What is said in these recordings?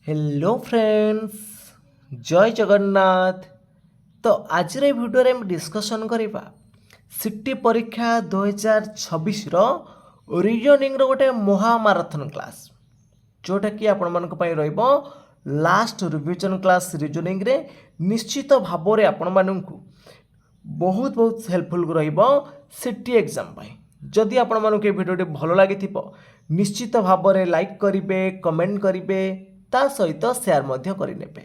Hello friends, जय जगन्नाथ। तो आज भिडियो में डिस्कसन करवा सिटी परीक्षा 2026 रीजनिंग गोटे महामाराथन क्लास जोटा कि आपण मानक पई रहइबो लास्ट रिवीजन क्लास रीजनिंग रे निश्चित भाव में आपण मानकु बहुत बहुत हेल्पफुल रहिबो सिटी एग्जाम पाई। जदि आपण मानक भिडियो भल लगी निश्चित भाव में लाइक करेंगे, कमेंट करेंगे, ता सहित शेयर मध्य करनेबे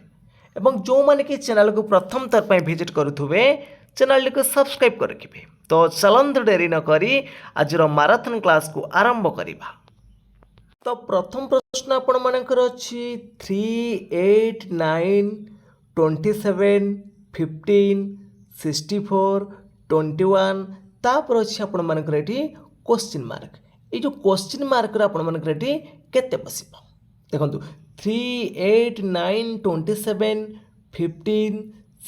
एवं जो माने कि चैनल को प्रथम थर पर विजिट करुथुबे चैनल को सब्सक्राइब कर रखिए। तो चलंतु डेरी न करी आज माराथन क्लास को आरंभ करिबा। तो प्रथम प्रश्न आपण मानकर अछि 3, 8, 9, 27, 15, 64, 21 तापर अछि आपण मानकर एठी क्वेश्चन मार्क। ए जो क्वेश्चन मार्क रे आपण मानकर एठी केते बसिबो देखंतु 3, 8, 9, 27, 15,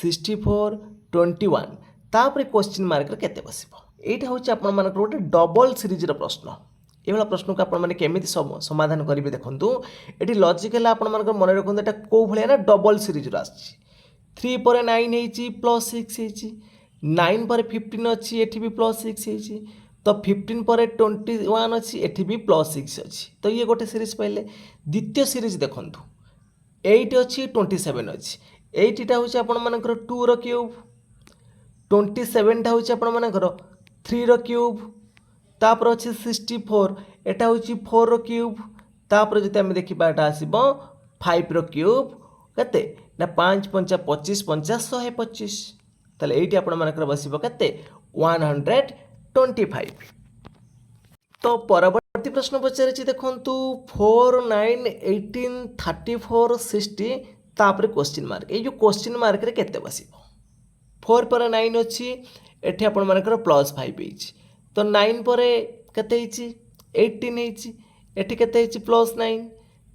64, 21 तापर क्वेश्चन मार्क रे केते बसिबो। एटा होछि आपण मानकर गोटे डबल सीरीज रो प्रश्न। ये प्रश्न को आपने केमी समाधान करेंगे देखो ये लॉजिकल आप मन रखते यहाँ कौ भाया ना डबल सीरीज आसी 3 पर 9 हो प्लस 6 हो 9 पर 15 अच्छी एटी भी प्लस 6 हो तो 15 पर 21 अच्छी एटी भी प्लस 6 अच्छी तो ये गोटे सीरीज पाइले। द्वितीय सीरीज देखूँ 8 अच्छी 27 अच्छी 8टा हूँ आपर 2 रो क्यूब 27टा हूँ आपर 3 रो क्यूब तापर अच्छे 64 एटा हूँ 4 रो क्यूब तापर जो आम देखा एटा आसब 5 रो क्यूब केते ना 5 5 25 5 125 ताले एटी आपण मानकर बसिबो केते 125। तो परवर्ती प्रश्न पचारे देखंतु 4 9 18 34 60 तापर क्वेश्चन मार्क ये जो क्वेश्चन मार्क रे केते बसिबो 4 पर 9 अच्छी एठी आपण मानकर +5 होइछि तो 9 पर केते 18 एठी केते प्लस 9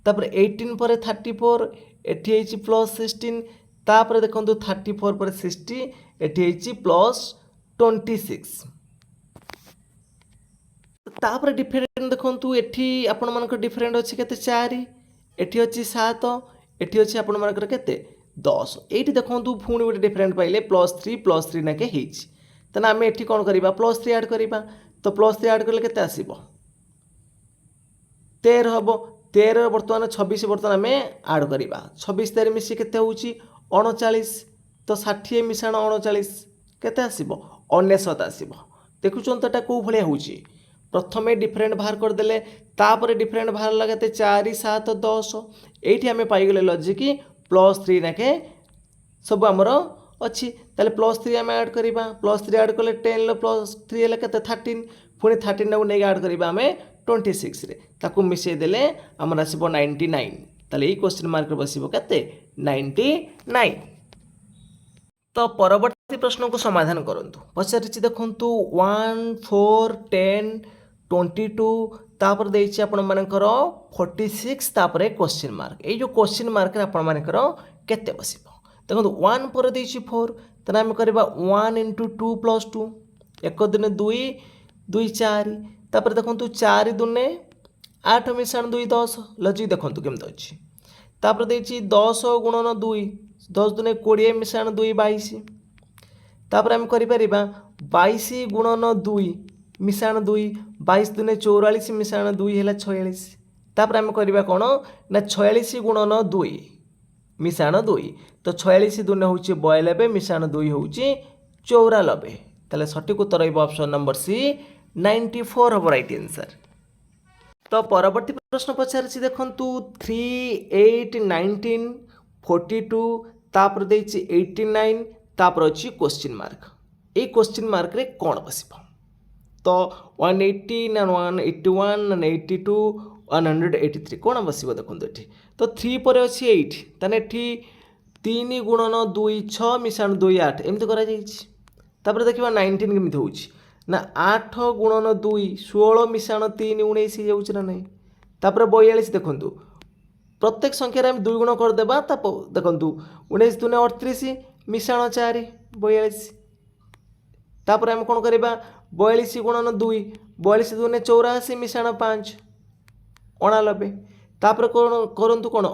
तापर 18 पर 34 एठी +16 तापर देखंतु 34 पर 60 एठी +26 तापर डिफरेंट देखंतु एठी आपण मानकर डिफरेंट अछि केते 4 एठी अछि 7 एठी अछि आपण मानकर केते 10 एठी देखंतु पुणी गोटे डिफरेंट पाइले +3 नाके हेछि तेना आम एठी कौन करिबा +3 ऐड करिबा तो +3 ऐड कले केते आसीबो 13 हम 13 बर्तमान 26 बर्तमान आम ऐड करिबा 26 13 मिसी केते होउची 39 तो 60 मिसाण 39 केते आसीबो 99 आसीबो। देखुचन तो एटा को भलिया होउची प्रथमे डिफरेंट बाहर कर देले तापर डिफरेंट बाहर लगाते 4 7 10 एठी आम पाई गेले लॉजिक +3 नाके सब आमर अच्छी ताले +3 आम ऐड करिबा +3 ऐड कले 10 +3 हेले केते 13 पुणी 13 को नहीं ऐड करिबा आम 26 रे ताकू मिसई देले आमर आसीबो 99 ताले ए क्वेश्चन मार्क रे बसिबो केते 99। तो परवर्ती प्रश्न को समाधान करंतु पचारिछि देखंतु 1 4 10 22 तापर देइछि आपण मानकर 46 तापर क्वेश्चन मार्क ए जो क्वेश्चन मार्क रे आपण मानकर केते बसिबो देखो 1 पर देइछि 4 तना आम करबा 1 × 2 + 2 एक दिन 2 2 4 तापर देखंतु 4 दुने 8 मिसाण 2 10 लॉजिक देखंतु केमतो अछि तापर देइछि 10 गुणन 2 10 दुने 20 मिसाण 2 22 तापर आम करि परिबा 22 गुणन 2 मिसाण 2 22 दुने 44 मिसाण 2 हेला 46 तापर आम करिबा कोन ना 46 गुणन 2 मिसाण 2 तो 46 दुने होउची 92 मिसाण 2 होउची 94 ताले सठिक उत्तर रहइबो ऑप्शन नंबर सी 94 हबो राइट आंसर। तो परवर्ती प्रश्न पचारिछि देखंतु 3 8 19 42 तापर देइछि 89 तापर अछि क्वेश्चन मार्क ए क्वेश्चन मार्क रे कोन बसिबो तो 180 ना 181 ना 82 183 कोन बसिबो देखंतु एठी तो 3 पर अछि 8 तने एठी 3 गुणन 2 6 मिसाण 2 8 एमति करा जाइछि तापर देखिबा 19 केमिति होउछि ना 8 गुणन 2 16 मिसाण 3 19 हो जाउछि ना नै तापर 42 देखंतु प्रत्येक संख्या आम 2 गुण करदेबा देखंतु 19 दुने 38 मिसाण 4 42 तापर आम कोन करबा 42 गुणन 2 42 दुने 84 मिसाण 5 89 तापर कोन करंतु कोन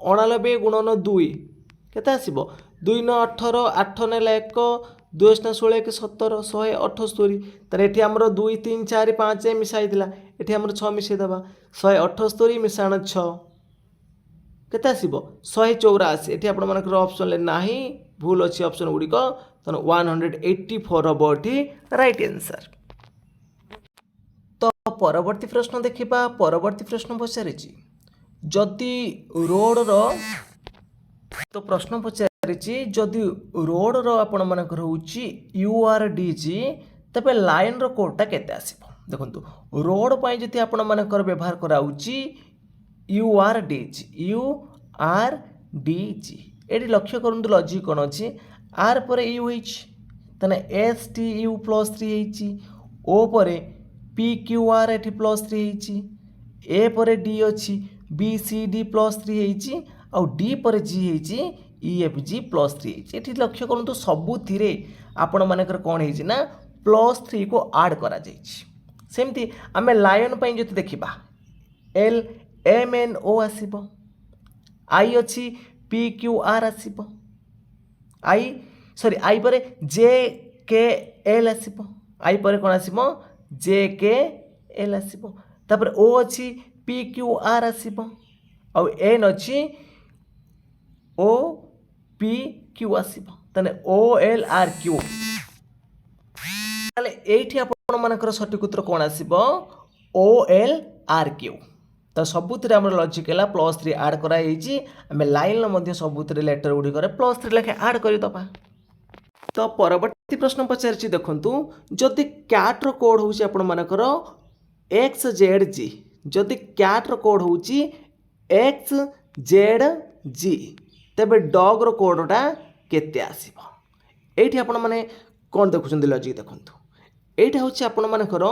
ଅଣାନବେ ଗୁଣନ 2 କେତେ ଆସିବ 2 ନ 18 8 ନେଲା 1 2 ନ 16 1 17 178 ତାହେଲେ ଏଠି ଆମର 2 3 4 5 ମିଶାଇଥିଲା ଏଠି ଆମର 6 ମିଶାଇଦେବା 178 ମିଶାଣ 6 କେତେ ଆସିବ 184 ଏଠି ଆପଣମାନଙ୍କର ଅପସନ୍ରେ ନାହିଁ ଭୁଲ ଅଛି ଅପସନ୍ ଗୁଡ଼ିକ ତେଣୁ 184 ହେବ ଏଠି ରାଇଟ୍ ଆନ୍ସର୍। ତ ପରବର୍ତ୍ତୀ ପ୍ରଶ୍ନ ଦେଖିବା ପରବର୍ତ୍ତୀ ପ୍ରଶ୍ନ ପଚାରିଛି ଯଦି ରୋଡ଼ର ତ ପ୍ରଶ୍ନ ପଚାରିଛି ଯଦି ରୋଡ଼ର ଆପଣମାନଙ୍କର ହେଉଛି URDG ତେବେ ଲାଇନ୍ର କୋଡ଼ଟା କେତେ ଆସିବ ଦେଖନ୍ତୁ ରୋଡ଼ ପାଇଁ ଯଦି ଆପଣମାନଙ୍କର ବ୍ୟବହାର କରାହେଉଛି URDG ଏଠି ଲକ୍ଷ୍ୟ କରନ୍ତୁ ଲଜିକ୍ କ'ଣ ଅଛି R ପରେ U ହେଇଛି ତାହେଲେ STU +3 ହେଇଛି O ପରେ PQR ଏଠି +3 ହେଇଛି A ପରେ D ଅଛି BCD +3 ହେଇଛି ଆଉ D ପରେ G ହେଇଛି EFG +3 ହେଇଛି ଏଠି ଲକ୍ଷ୍ୟ କରନ୍ତୁ ସବୁଥିରେ ଆପଣମାନଙ୍କର କ'ଣ ହେଇଛି ନା +3 କୁ ଆଡ଼୍ କରାଯାଇଛି ସେମିତି ଆମେ ଲାୟନ୍ ପାଇଁ ଯଦି ଦେଖିବା LMNO ଆସିବ I ଅଛି PQR ଆସିବ I ପରେ JKL ଆସିବ I ପରେ କ'ଣ ଆସିବ JKL ଆସିବ ତାପରେ O ଅଛି PQR ଆସିବ ଆଉ N ଅଛି OPQ ଆସିବ ତାହେଲେ OLRQ ତାହେଲେ ଏଇଠି ଆପଣମାନଙ୍କର ସଠିକ୍ ଉତ୍ତର କ'ଣ ଆସିବ OLRQ ତ ସବୁଥିରେ ଆମର ଲଜିକ୍ ହେଲା +3 ଆଡ଼୍ କରାଯାଇଛି ଆମେ ଲାଇନ୍ର ମଧ୍ୟ ସବୁଥିରେ ଲେଟର୍ ଗୁଡ଼ିକରେ +3 ଲେଖା ଆଡ଼୍ କରିଦେବା। ତ ପରବର୍ତ୍ତୀ ପ୍ରଶ୍ନ ପଚାରିଛି ଦେଖନ୍ତୁ ଯଦି କ୍ୟାଟ୍ର କୋଡ଼୍ ହେଉଛି ଆପଣମାନଙ୍କର XZG ଯଦି କ୍ୟାଟ୍ର କୋଡ଼୍ ହେଉଛି XZG ତେବେ ଡଗ୍ର କୋଡ଼ଟା କେତେ ଆସିବ ଏଇଠି ଆପଣମାନେ କ'ଣ ଦେଖୁଛନ୍ତି ଲଜିକ୍ ଦେଖନ୍ତୁ ଏଇଟା ହେଉଛି ଆପଣମାନଙ୍କର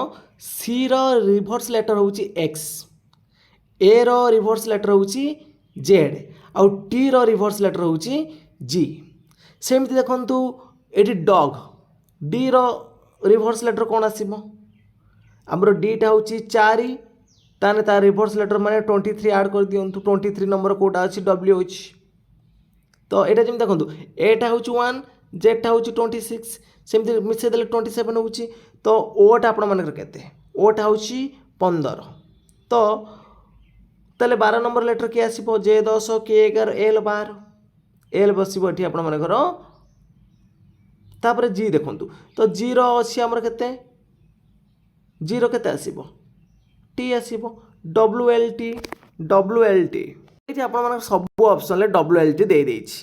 Cର ରିଭର୍ସ ଲେଟର୍ ହେଉଛି X Aର ରିଭର୍ସ ଲେଟର୍ ହେଉଛି Z ଆଉ Tର ରିଭର୍ସ ଲେଟର୍ ହେଉଛି G ସେମିତି ଦେଖନ୍ତୁ ଏଠି ଡଗ୍ Dର ରିଭର୍ସ ଲେଟର୍ କ'ଣ ଆସିବ ଆମର Dଟା ହେଉଛି 4 ତାହେଲେ ତା ରିଭର୍ସ ଲେଟର୍ ମାନେ 23 ଆଡ଼୍ କରିଦିଅନ୍ତୁ 23 ନମ୍ବର କେଉଁଟା ଅଛି W ଅଛି ତ ଏଇଟା ଯେମିତି ଦେଖନ୍ତୁ Aଟା ହେଉଛି 1 Zଟା ହେଉଛି 26 ସେମିତି ମିଶାଇ ଦେଲେ 27 ହେଉଛି ତ Oଟା ଆପଣମାନଙ୍କର କେତେ Oଟା ହେଉଛି 15 ତ ତାହେଲେ 12 ନମ୍ବର ଲେଟର୍ କିଏ ଆସିବ J10 K11 L12 L ବସିବ ଏଠି ଆପଣମାନଙ୍କର ତାପରେ G ଦେଖନ୍ତୁ ତ Gର ଅଛି ଆମର କେତେ Gର କେତେ ଆସିବ T ଆସିବ WLT ଏଠି ଆପଣମାନଙ୍କର ସବୁ ଅପସନ୍ରେ WLT ଦେଇଦେଇଛି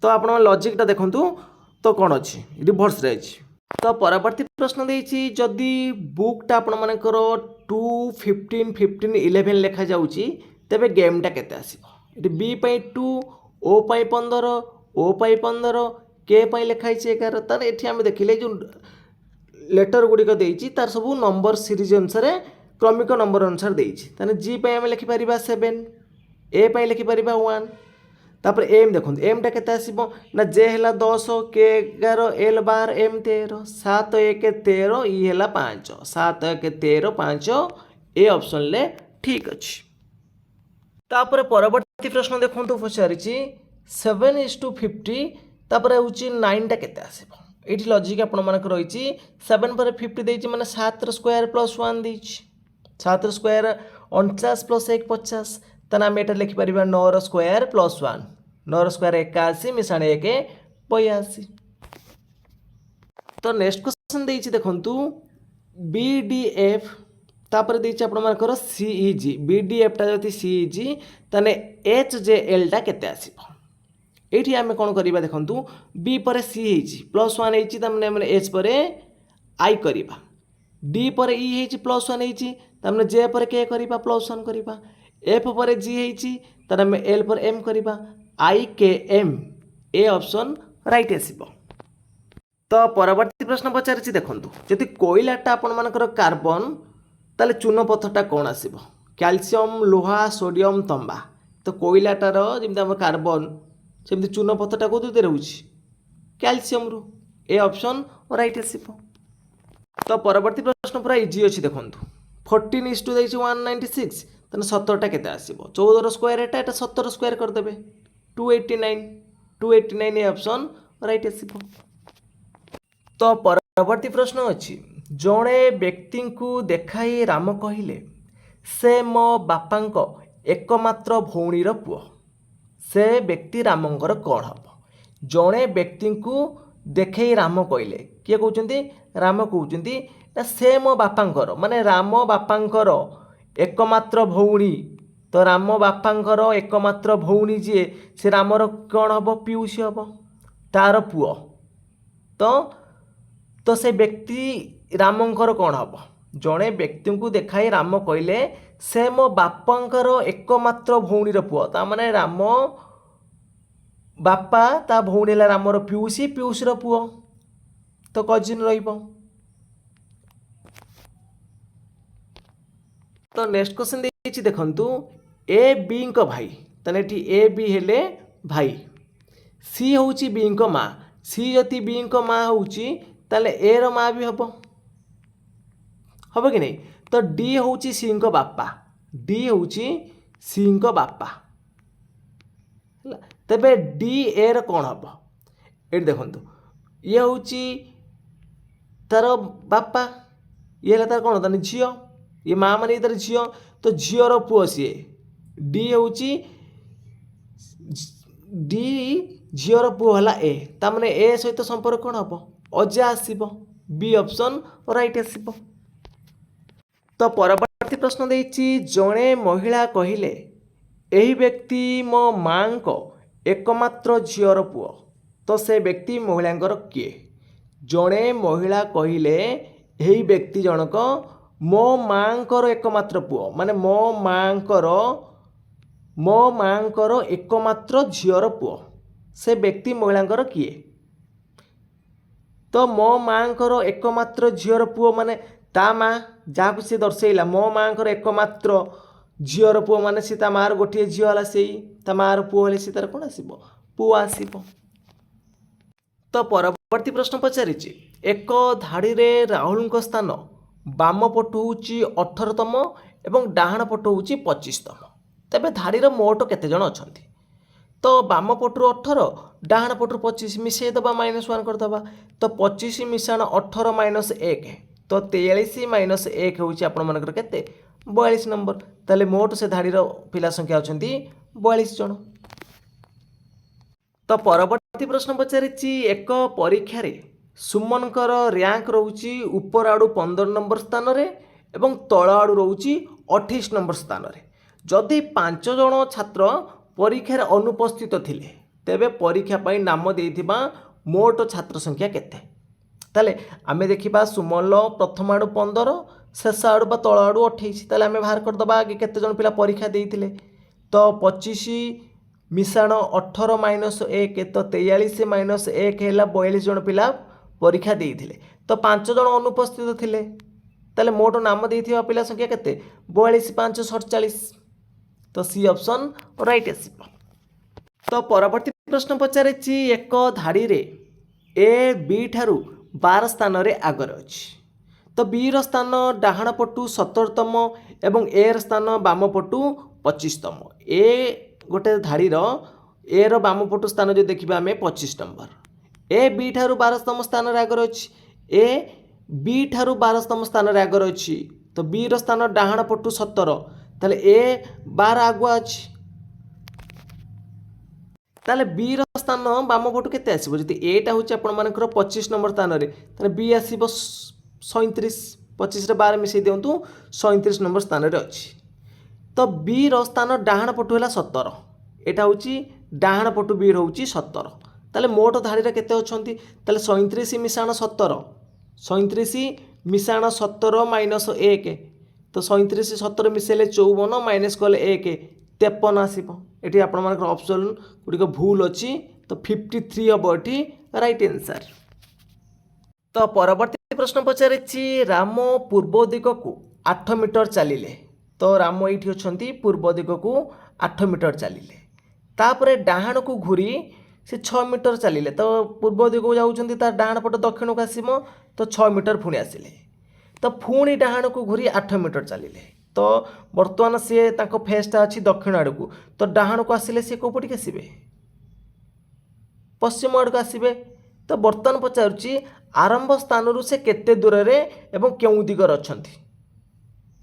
ତ ଆପଣଙ୍କ ଲଜିକ୍ଟା ଦେଖନ୍ତୁ ତ କ'ଣ ଅଛି ରିଭର୍ସରେ ଅଛି ତ ପରବର୍ତ୍ତୀ ପ୍ରଶ୍ନ ଦେଇଛି ଯଦି ବୁକ୍ଟା ଆପଣମାନଙ୍କର 2 15 15 11 ଲେଖାଯାଉଛି ତେବେ ଗେମ୍ଟା କେତେ ଆସିବ ଏଠି B ପାଇଁ 2 O ପାଇଁ 15 O ପାଇଁ 15 K ପାଇଁ ଲେଖା ହେଇଛି 11 ତାହେଲେ ଏଠି ଆମେ ଦେଖିଲେ ଯେଉଁ ଲେଟର୍ ଗୁଡ଼ିକ ଦେଇଛି ତାର ସବୁ ନମ୍ବର ସିରିଜ୍ ଅନୁସାରେ କ୍ରମିକ ନମ୍ବର ଅନୁସାରେ ଦେଇଛି ତାହେଲେ G ପାଇଁ ଆମେ ଲେଖିପାରିବା 7 A ପାଇଁ ଲେଖିପାରିବା 1 ତାପରେ M ଦେଖନ୍ତୁ Mଟା କେତେ ଆସିବ ନା J ହେଲା 10 K 11 L 12 M 13 7 1 13 E ହେଲା 5 7 1 13 5 ଏ ଅପସନ୍ରେ ଠିକ୍ ଅଛି। ତାପରେ ପରବର୍ତ୍ତୀ ପ୍ରଶ୍ନ ଦେଖନ୍ତୁ ପଚାରିଛି 7:50 ତାପରେ ହେଉଛି 9ଟା କେତେ ଆସିବ ଏଇଠି ଲଜିକ୍ ଆପଣମାନଙ୍କର ରହିଛି 7 ପରେ 50 ଦେଇଛି ମାନେ 7ର ସ୍କୋୟାର ପ୍ଲସ୍ 1 ଦେଇଛି 7ର ସ୍କୋୟାର 49 ପ୍ଲସ୍ 1 50 ତାହେଲେ ଆମେ ଏଇଟା ଲେଖିପାରିବା 9ର ସ୍କୋୟାର ପ୍ଲସ୍ 1 9ର ସ୍କୋୟାର 81 ମିଶାଣ 1 82 ତ ନେକ୍ସଟ କ୍ୱେଶ୍ଚନ୍ ଦେଇଛି ଦେଖନ୍ତୁ BDF ତାପରେ ଦେଇଛି ଆପଣମାନଙ୍କର CEG BDFଟା ଯଦି CEG ତାହେଲେ HJLଟା କେତେ ଆସିବ ଏଇଠି ଆମେ କ'ଣ କରିବା ଦେଖନ୍ତୁ B ପରେ C ହେଇଛି +1 ହେଇଛି ତାମାନେ ଆମେ H ପରେ I କରିବା D ପରେ E ହେଇଛି +1 ହେଇଛି ତାମାନେ J ପରେ K କରିବା +1 କରିବା F ପରେ G ହେଇଛି ତାହେଲେ ଆମେ L ପରେ M କରିବା IKM ଏ ଅପସନ୍ ରାଇଟ୍ ଆସିବ। ତ ପରବର୍ତ୍ତୀ ପ୍ରଶ୍ନ ପଚାରିଛି ଦେଖନ୍ତୁ ଯଦି କୋଇଲାଟା ଆପଣମାନଙ୍କର କାର୍ବନ ତାହେଲେ ଚୂନପଥରଟା କ'ଣ ଆସିବ କ୍ୟାଲସିୟମ୍ ଲୁହା ସୋଡ଼ିୟମ୍ ତମ୍ବା ତ କୋଇଲାଟାର ଯେମିତି ଆମର କାର୍ବନ ସେମିତି ଚୂନପଥରଟା କେଉଁଥିରେ ରହୁଛି କ୍ୟାଲସିୟମରୁ ଏ ଅପସନ୍ ରାଇଟ୍ ଆସିବ। ତ ପରବର୍ତ୍ତୀ ପ୍ରଶ୍ନ ପୁରା ଇଜି ଅଛି ଦେଖନ୍ତୁ 14:1 ଦେଇଛି 196 तेना 17टा केते आसीबो 14 square Etah 17 square करदेबे 289 289 A option right आसीबो। तो परवर्ती प्रश्न अछि जड़े व्यक्ति को देखाई राम कहिले से मो बापांको एकमात्र भौणीर पुओ से व्यक्ति रामंकर कौन हम जड़े व्यक्ति को देखई राम कहले किए कहते राम कहते से मो बापांकर माने राम बापांकर एकमात्र भौणी तो राम बापांकर एकमात्र भौणी जी से रामर कौन हम पीयूसी हम तार पुओ तो से व्यक्ति रामंकर कौन हम जड़े व्यक्ति को देखाई राम कहले से मो बापांकर एकमात्र भौणीर पुओ ता माने राम बापा ता भौणी है रामर पीयूसी पीयूसीर पुओ तो कजिन रहिबो। तो नेक्स्ट क्वेश्चन देछि देखंतु ए बी को भाई तने ठी ए बी हेले भाई सी होउची बी को माँ सी जति बी को माँ होउची ताले ए रो माँ भी हबो हबो कि नहीं तो डी होउची सी को बापा डी होउची सी को बापा तेबे डी ए रो कौन हम ये देखंतु ये होउची तार बापा ये तार कौन ताने झियो ये माँ माने तार झियो तो झियोर पुओ सी डी होउची डी झियोर पुओ हला ए ता माने ए सहित संपर्क कौन हम अजा आसीबो बी ऑप्शन राइट आसीबो। तो परवर्ती प्रश्न देछि जड़े महिला कहिले एही व्यक्ति मो माँ को एकमात्र झियोर पुओ तो से व्यक्ति महिलांकर किए जड़े महिला कहिले एही व्यक्ति जनक मो माँकर एकमात्र पुओ माने मो माँकर एकमात्र झियोर पुओ से व्यक्ति महिलांकर किए तो मो माँकर एकमात्र झियोर पुओ माने ता माँ जहाँ सी दर्शेला मो माँकर एकमात्र झियोर पुओ माने सी ता मार गोटे झियो हला सेई ता मार पुओ हेले सी तार कोन आसीबो पुओ आसीबो। तो परवर्ती प्रश्न पचारिछि एक धाड़ी रे राहुल को स्थान बाम पट होउची 18तम एवं डाहाण पट होउची 25तम तेबे धाड़ीर मोट केते जण अछंती तो बाम पटरू 18 डाहाण पटरू 25 मिसेई दबा -1 कर दबा तो 25 मिसाण 18 -1 तो 43 -1 होउची आपण मनकर केते 42 नंबर ताले मोट से धाड़ीर पिला संख्या अछंती 42 जण। तो परवर्ती प्रश्न पचारिछि एक परीक्षा रे सुमनकर रैंक रोची ऊपर आड़ू 15 नंबर स्थान रे एवं तल आड़ू रोची 28 नंबर स्थान रे जदि 5 जण छात्र परीक्षा अनुपस्थित थिले तेबे परीक्षा पाई नाम देइथिबा मोट छात्र संख्या केते ताले आमे देखिबा सुमन प्रथम आड़ू 15 शेष आड़ू बा तल आड़ू 28 ताले आमे बाहर कर दबा आगे केते जण पिला परीक्षा देइथिले तो 25 मिसाण 18 -1 तो 43 -1 है 42 जन पिला परीक्षा देइथिले तो 5 जन अनुपस्थित थिले ताले मोट नाम देइथिबा पिला संख्या केते 42 5 47 तो सी ऑप्शन राइट आसीबो। तो परवर्ती प्रश्न पचारिछि एक धाड़ी रे ए बी ठारू 12 स्थान रे आगर अछि तो बी रो स्थान डाहाण पटू 17तम एवं ए रो स्थान बाम पटू 25तम ए गोटे धाड़ीर ए रो बाम पटू स्थान जो देखिबा आमे 25 नंबर ए बी ठारू 12तम स्थान रे आगर अछि ए बी ठारू 12तम स्थान रे आगर अछि तो बी रो स्थान डाहाण पटू 17 ताले ए 12 आगुआ अछि ताले बी रो स्थान बाम पटू केते आसीबो जति ए टा होछि आपण मानकर 25 नंबर स्थान रे ताले बी आसीबो 37 25 रे 12 मिसै दियंतु 37 नंबर स्थान रे अछि तो बी रो स्थान डाहाण पटू है 17 एटा होची डाहाण पटू बी रोची 17 ताले मोट धाड़ी रे केते अछंती ताले 37 मिसाण 17 37 मिसाण 17 -1 तो 37 17 मिसेले 54 माइनस कले 1 53 आसीबो एठी आपण मानकर ऑप्शन गुडी भूल अछि तो 53 हबो एठी राइट आंसर। तो परवर्ती प्रश्न पचारिछि राम पूर्व दिग को 8 मीटर चलिले तो राम ये अच्छा पूर्व दिग को 8 मीटर चलिले तापरे डाहाण को घूरी से 6 मीटर चलिले तो पूर्व दिग को जाउछंती तार डाहाण पट दक्षिण को आसीमो तो 6 मीटर पुणी आसिले तो पुणी डाहाण को घूरी 8 मीटर चलिले तो बर्तमान सी फेसटा अच्छी दक्षिण आड़ को तो डाहाण को आसिले सी कौ पटिक आसबे पश्चिम आड़ को आसबे तो बर्तमान पचारुची आरंभ स्थान से केते दूर एवं केउं दिगरे अछंती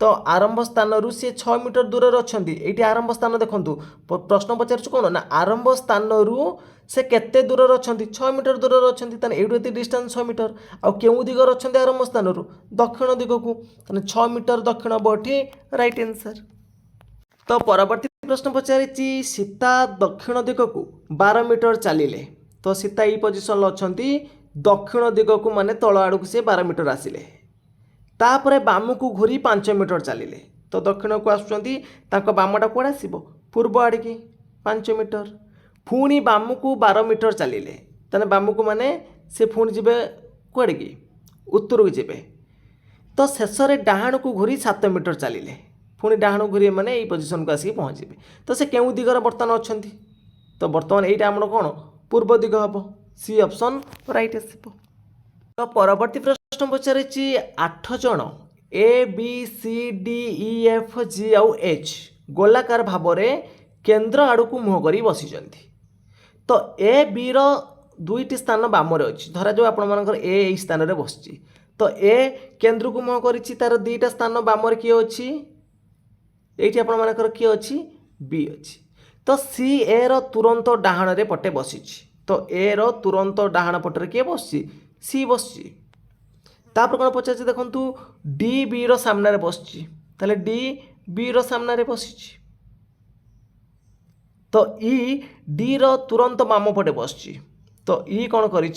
तो आरंभ स्थान सी 6 मीटर दूर अच्छा ये आरंभ स्थान देखूँ प्रश्न पचार कौन ना आरंभ स्थान से केते दूर अच्छा 6 मीटर दूर अच्छा ये डिस्टेंस 6 मीटर आउ केउं दिगरे अच्छा आरंभ स्थान दक्षिण दिग को 6 मीटर दक्षिण हम ये राइट आंसर। तो परवर्ती प्रश्न पचारि सीता दक्षिण दिग को 12 मीटर चलिले तो सीता ये पोजिशन अच्छा दक्षिण दिग को माने तल आड़ को सी 12 मीटर आसिले तापर बाम को घूरी 5 मीटर चलिले तो दक्षिण को आसुँच बामटा कौन आस पूर्व आड़ की 5 मीटर पुणी बाम को 12 मीटर चलिले तेना बाम को माने से पुणी जी कौड़ की उत्तर को जी तो शेष में डाहाण को घूरी 7 मीटर चलिले पुणी डाहाण को घूरी मैंने पोजिशन को आसिक पहुँचे तो से केउं दिगरे बर्तमान अच्छा तो बर्तमान यहाँ आम कौन पूर्व दिग हम सी ऑप्शन राइट आसब। तो परवर्ती प्रश्न पचारि 8 जन A B C D E F G आउ एच गोलाकार भाव में केन्द्र आड़ को मुह कर बसी तो ए बी रो 2टी स्थान बाम अच्छी धरा जो आपर ए स्थान में बस तो ए केन्द्र को मुह कर तार 2टा स्थान बाम किए अच्छी ये आपर किए अच्छी बी अच्छी तो सी ए रो तुरंत डाहाण पटे बसी तो ए रो तुरंत डाहाण पटे किए बस सी बस तापर कौन पचार देखूँ डी बी रो सामने बस डी बी रो सामने बसी तो ई डी रो तुरंत बाम पटे बस तो ई कौन कर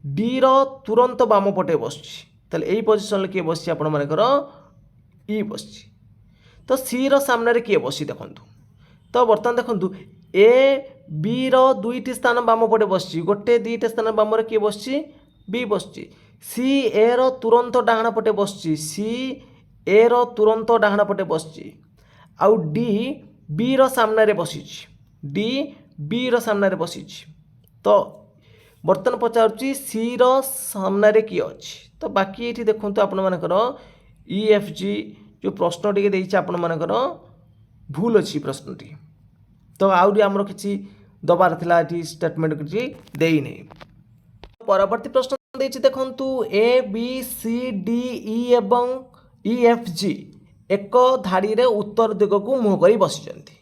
डी रो तुरंत बाम पटे बस यही पोजिशन किए बस आपर ई बस तो सी रो सामने किए बस देखूँ तो बर्तमान देखूँ ए बी रो 2टी स्थान बाम पटे बस गोटे 2टा स्थान बाम किए बस बी बस सी ए रो तुरंत डाहाण पटे बस सी ए रो तुरंत डाहाण पटे बस आउ डी बी रो सामने बसी डी बी रो सामने बसी तो बर्तमान पचारुची सी रो सामने किए अच्छी तो बाकी ये देखूँ आपर ई एफ जी जो प्रश्न टी देती आपण मानकर भूल अच्छी प्रश्नटी तो आउरी आमर किसी दबार थिला एठी स्टेटमेंट किसी देई नहीं। परवर्ती प्रश्न देछि देखंतु ए बी सी डी ई एवं ई एफ जी एक धाड़ी रे उत्तर दिग को मुह करी बसिचंती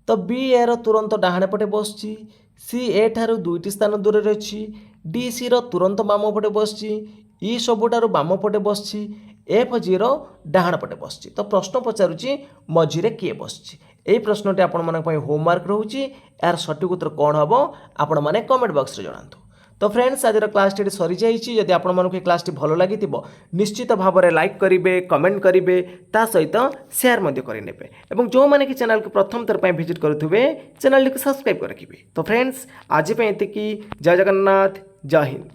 तो बी ए रो तुरंत डाहाण पटे बसची सी ए ठारू 2टी स्थान दूर रे अछि डी सी रो तुरंत बाम पटे बसची ई सबुठारू बाम पटे बसची एफ जी रो डाहाण पटे बसची तो प्रश्न पचारुची मझिरे किए बसची यही प्रश्नटी आपण मानक पई होमवर्क रहउची यार सटीक उत्तर कौन हम आपण माने कमेंट बॉक्स रे जणांतु। तो फ्रेंड्स आज क्लास टी सरी जाइए जदि आपण मानक क्लास टी भल लगी निश्चित भाव में लाइक करेंगे कमेंट करेंगे ता सहित शेयर मध्य करने एवं जो मैंने कि चैनल को प्रथम थर पर विजिट करुवे चैनल को सब्सक्राइब कर रखिए। तो फ्रेंड्स आज पे जय जगन्नाथ जय हिंद।